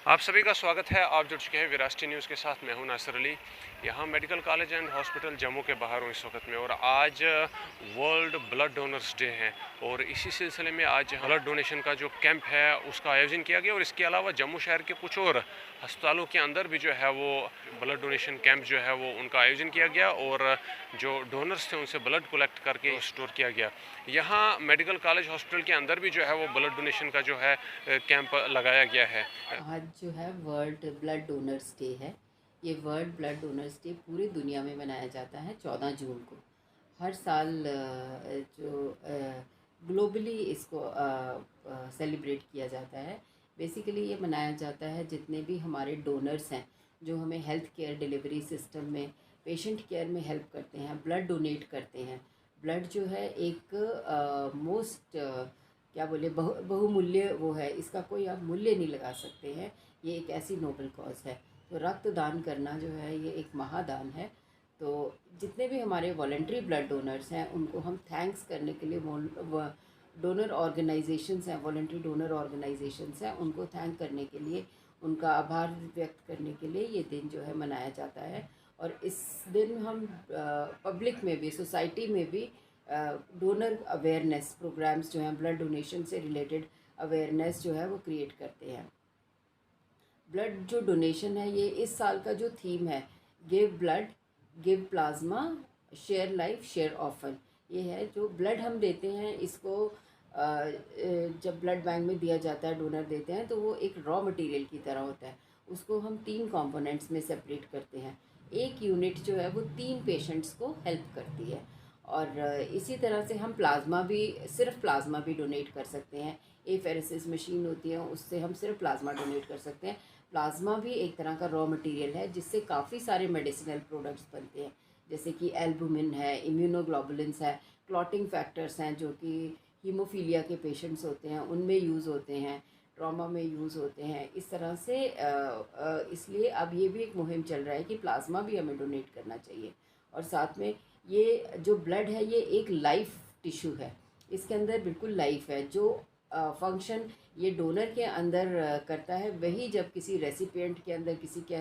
आप सभी का स्वागत है। आप जुड़ चुके हैं विरासती न्यूज़ के साथ। मैं हूं नासिर अली। यहाँ medical college and hospital Jammu के बाहर हूँ इस वक्त में, और आज वर्ल्ड ब्लड डोनर्स डे है और इसी सिलसिले में आज ब्लड डोनेशन का जो कैंप है उसका आयोजन किया गया। और इसके अलावा जम्मू शहर के कुछ और अस्पतालों के अंदर भी जो है वो ब्लड डोनेशन कैंप जो है वो उनका आयोजन किया गया और जो डोनर्स थे उनसे ब्लड कलेक्ट करके स्टोर किया गया। यहाँ मेडिकल कॉलेज हॉस्पिटल के अंदर भी जो है वो ब्लड डोनेशन का जो है कैंप लगाया गया है। आज जो है वर्ल्ड ब्लड डोनर्स डे है। ये वर्ल्ड ब्लड डोनर्स डे पूरी दुनिया में मनाया जाता है 14 जून को। हर साल जो ग्लोबली इसको सेलिब्रेट किया जाता है। बेसिकली ये मनाया जाता है जितने भी हमारे डोनर्स हैं जो हमें हेल्थ केयर डिलीवरी सिस्टम में पेशेंट केयर में हेल्प करते हैं, ब्लड डोनेट करते हैं। ब्लड जो है एक मोस्ट क्या बोले बहुमूल्य वो है, इसका कोई आप मूल्य नहीं लगा सकते हैं। ये एक ऐसी नोबल कॉज है। तो रक्तदान करना जो है ये एक महादान है। तो जितने भी हमारे वॉलंटरी ब्लड डोनर्स हैं उनको हम थैंक्स करने के लिए डोनर ऑर्गेनाइजेशंस हैं, वॉलंटरी डोनर ऑर्गेनाइजेशंस हैं, उनको थैंक करने के लिए, उनका आभार व्यक्त करने के लिए ये दिन जो है मनाया जाता है। और इस दिन हम पब्लिक में भी, सोसाइटी में भी डोनर अवेयरनेस प्रोग्राम्स जो हैं, ब्लड डोनेशन से रिलेटेड अवेयरनेस जो है वो क्रिएट करते हैं। ब्लड जो डोनेशन है, ये इस साल का जो थीम है, give blood, give plasma, share life, share often. ये है जो ब्लड हम देते हैं, इसको जब ब्लड बैंक में दिया जाता है, डोनर देते हैं, तो वो एक रॉ मटेरियल की तरह होता है। उसको हम 3 कंपोनेंट्स में सेपरेट करते हैं। एक यूनिट जो है वो 3 पेशेंट्स को हेल्प करती है। और इसी तरह से हम प्लाज्मा भी, सिर्फ प्लाज्मा भी डोनेट कर सकते हैं। एफेरेसिस मशीन होती है, उससे हम सिर्फ प्लाज्मा डोनेट कर सकते हैं। प्लाज्मा भी एक तरह का रॉ मटेरियल है जिससे काफ़ी सारे मेडिसिनल प्रोडक्ट्स बनते हैं, जैसे कि एल्बुमिन है, इम्यूनोग्लोबुलिन्स है, क्लॉटिंग फैक्टर्स हैं जो कि हीमोफीलिया के पेशेंट्स होते हैं उनमें यूज़ होते हैं, ट्रॉमा में यूज़ होते हैं। इस तरह से इसलिए अब ये भी एक मुहिम चल रहा है कि प्लाज्मा भी हमें डोनेट करना चाहिए। और साथ में ये जो ब्लड है ये एक लाइफ टिश्यू है, इसके अंदर बिल्कुल लाइफ है। जो फंक्शन ये डोनर के अंदर करता है, वही जब किसी रेसिपिएंट के अंदर, किसी के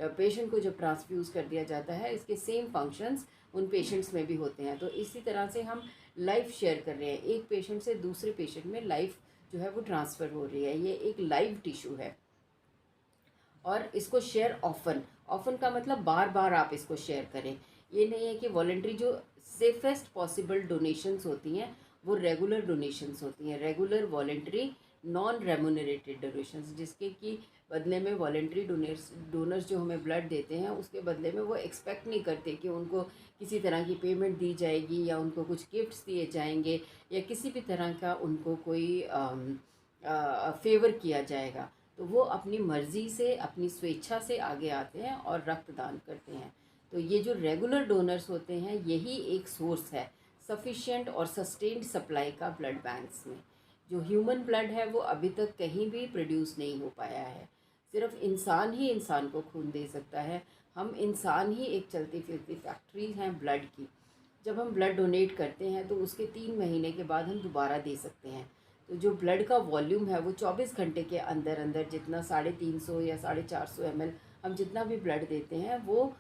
पेशेंट को जब ट्रांसफ्यूज़ कर दिया जाता है, इसके सेम फंक्शंस उन पेशेंट्स में भी होते हैं। तो इसी तरह से हम लाइफ शेयर कर रहे हैं, एक पेशेंट से दूसरे पेशेंट में लाइफ जो है वो ट्रांसफ़र हो रही है। ये एक लाइव टिश्यू है। और इसको शेयर ऑफन, ऑफन का मतलब बार बार आप इसको शेयर करें। ये नहीं है कि वॉलेंट्री जो सेफेस्ट पॉसिबल डोनेशंस होती हैं वो रेगुलर डोनेशंस होती हैं, रेगुलर वॉलेंट्री नॉन रेमुनरेटेड डोनेशंस, जिसके कि बदले में वॉलेंट्री डोनर्स जो हमें ब्लड देते हैं उसके बदले में वो एक्सपेक्ट नहीं करते कि उनको किसी तरह की पेमेंट दी जाएगी या उनको कुछ गिफ्ट्स दिए जाएंगे या किसी भी तरह का उनको कोई फेवर किया जाएगा। तो वो अपनी मर्ज़ी से, अपनी स्वेच्छा से आगे आते हैं और रक्तदान करते हैं। तो ये जो रेगुलर डोनर्स होते हैं यही एक सोर्स है सफिशिएंट और सस्टेन्ड सप्लाई का ब्लड बैंक्स में। जो ह्यूमन ब्लड है वो अभी तक कहीं भी प्रोड्यूस नहीं हो पाया है। सिर्फ इंसान ही इंसान को खून दे सकता है। हम इंसान ही एक चलती फिरती फैक्ट्री हैं ब्लड की। जब हम ब्लड डोनेट करते हैं तो उसके 3 महीने के बाद हम दोबारा दे सकते हैं। तो जो ब्लड का वॉल्यूम है वो 24 घंटे के अंदर अंदर, जितना 350 या 450 ml हम जितना भी ब्लड देते हैं वो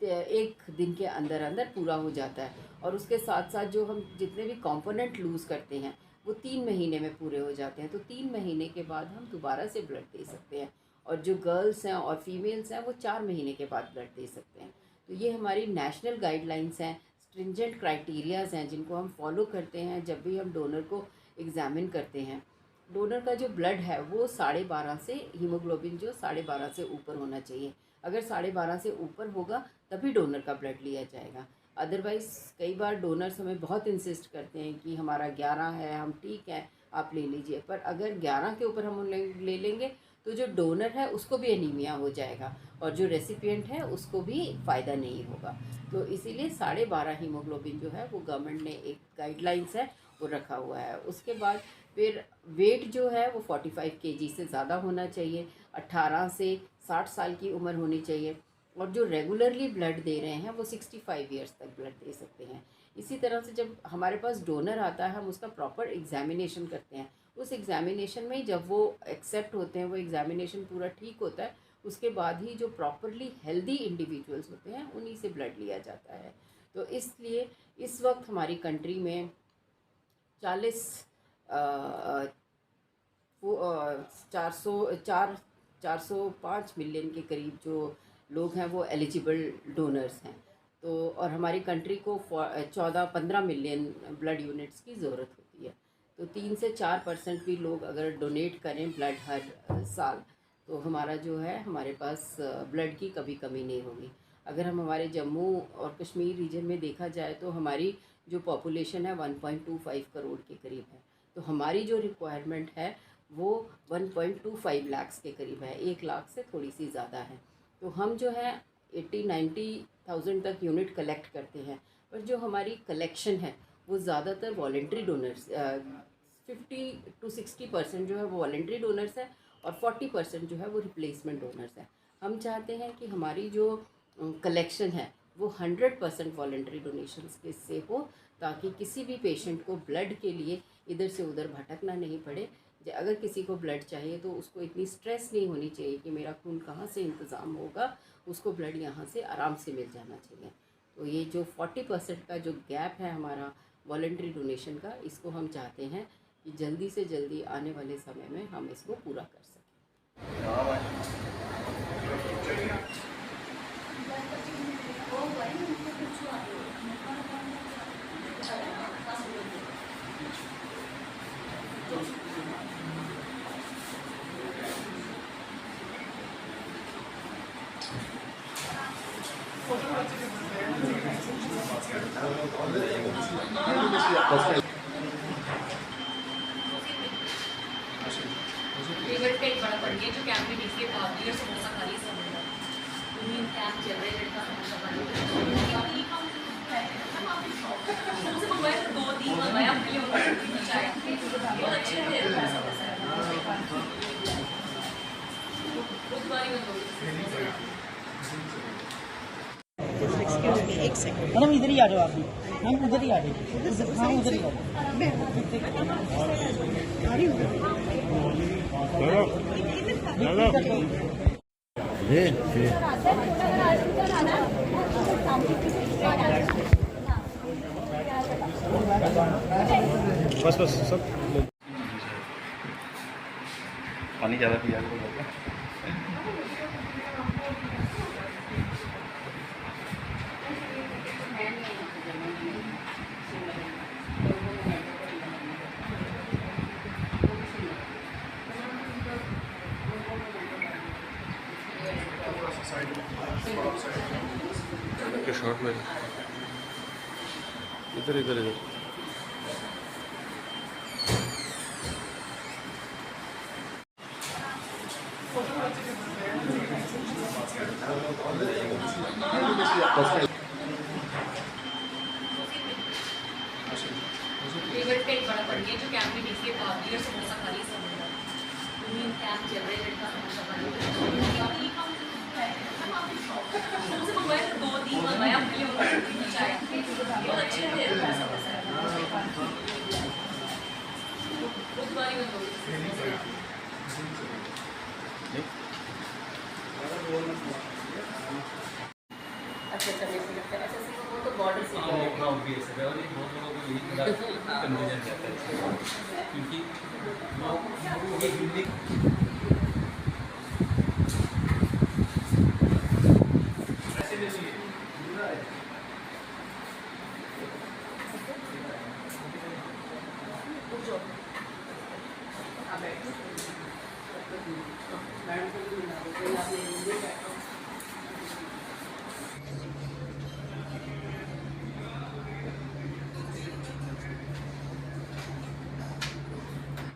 एक दिन के अंदर अंदर पूरा हो जाता है। और उसके साथ साथ जो हम जितने भी कंपोनेंट लूज़ करते हैं वो 3 महीने में पूरे हो जाते हैं। तो 3 महीने के बाद हम दोबारा से ब्लड दे सकते हैं। और जो गर्ल्स हैं और फीमेल्स हैं वो 4 महीने के बाद ब्लड दे सकते हैं। तो ये हमारी नेशनल गाइडलाइंस हैं, स्ट्रिंजेंट क्राइटेरियाज़ हैं जिनको हम फॉलो करते हैं जब भी हम डोनर को एग्ज़ामिन करते हैं। डोनर का जो ब्लड है वो 12.5 से, हीमोग्लोबिन जो 12.5 से ऊपर होना चाहिए। अगर 12.5 से ऊपर होगा तभी डोनर का ब्लड लिया जाएगा। अदरवाइज़ कई बार डोनर्स हमें बहुत इंसिस्ट करते हैं कि हमारा 11 है, हम ठीक है, आप ले लीजिए। पर अगर 11 के ऊपर हम ले लेंगे तो जो डोनर है उसको भी एनीमिया हो जाएगा और जो रेसिपिएंट है उसको भी फ़ायदा नहीं होगा। तो इसीलिए 12.5 हीमोग्लोबिन जो है वो गवर्नमेंट ने एक गाइडलाइंस है वो रखा हुआ है। उसके बाद फिर वेट जो है वो 45 केजी से ज़्यादा होना चाहिए, 18 से 60 साल की उम्र होनी चाहिए। और जो रेगुलरली ब्लड दे रहे हैं वो 65 ईयर्स तक ब्लड दे सकते हैं। इसी तरह से जब हमारे पास डोनर आता है हम उसका प्रॉपर एग्जामिनेशन करते हैं, उस एग्ज़ामिनेशन में जब वो एक्सेप्ट होते हैं, वो एग्ज़ामिनेशन पूरा ठीक होता है, उसके बाद ही जो प्रॉपरली हेल्दी इंडिविजुअल्स होते हैं उन्हीं से ब्लड लिया जाता है। तो इसलिए इस वक्त हमारी कंट्री में 40 वो 405 मिलियन के करीब जो लोग हैं वो एलिजिबल डोनर्स हैं। तो और हमारी कंट्री को 14-15 मिलियन ब्लड यूनिट्स की ज़रूरत होती है। तो 3 से 4% भी लोग अगर डोनेट करें ब्लड हर साल, तो हमारा जो है हमारे पास ब्लड की कभी कमी नहीं होगी। अगर हम हमारे जम्मू और कश्मीर रीजन में देखा जाए तो हमारी जो पॉपुलेशन है 1.25 करोड़ के करीब है। तो हमारी जो रिक्वायरमेंट है वो 1.25 लाख के करीब है, 1 लाख से थोड़ी सी ज़्यादा है। तो हम जो है 80-90,000 तक यूनिट कलेक्ट करते हैं, पर जो हमारी कलेक्शन है वो ज़्यादातर वॉलेंट्री डोनर्स 50-60% जो है वो वॉलेंट्री डोनर्स है और 40% जो है वो रिप्लेसमेंट डोनर्स है। हम चाहते हैं कि हमारी जो कलेक्शन है वो 100% वॉलेंट्री डोनेशंस के से हो, ताकि किसी भी पेशेंट को ब्लड के लिए इधर से उधर भटकना नहीं पड़े। अगर किसी को ब्लड चाहिए तो उसको इतनी स्ट्रेस नहीं होनी चाहिए कि मेरा खून कहाँ से इंतज़ाम होगा, उसको ब्लड यहाँ से आराम से मिल जाना चाहिए। तो ये जो 40% का जो गैप है हमारा वॉलेंट्री डोनेशन का, इसको हम चाहते हैं कि जल्दी से जल्दी आने वाले समय में हम इसको पूरा कर सकें। टेबल पे एक बड़ा पड़ गया जो कैंप में नीचे पावली और समोसा खा रही समोसा तीन कैंप चल रहे लड़का समोसा खा रही समोसे मंगवाए तो 2-3 मंगवाया अपने लिए उनको मचाया बहुत अच्छे थे समोसा उस बारी में एक सेकंड मैडम इधर ही आ जाओ आप भी, हम उधर ही आ जाओ, हाँ उधर ही बस बस सब पानी ज़्यादा पिया करो। के शॉर्ट में इधर इधर इधर टेबल पे एक बड़ा पड़ गया जो कैंप में नीचे पावली और समोसा खा रही समोसा तीन कैंप चल रहे लड़का समोसा खा रही समोसे मंगवाए तो 2-3 मंगवाया अपने लिए उनको मचाया बहुत अच्छे थे समोसा उस बारी में अच्छा अच्छा मेरे को लगता है ऐसा सीखो वो तो बॉर्डर से ऑब्वियस है और ये बहुत लोगों को यही थोड़ा कन्फ्यूजन रहता है क्योंकि लोग ये हिंदी मैडम को भी मिला दो, कोई आपने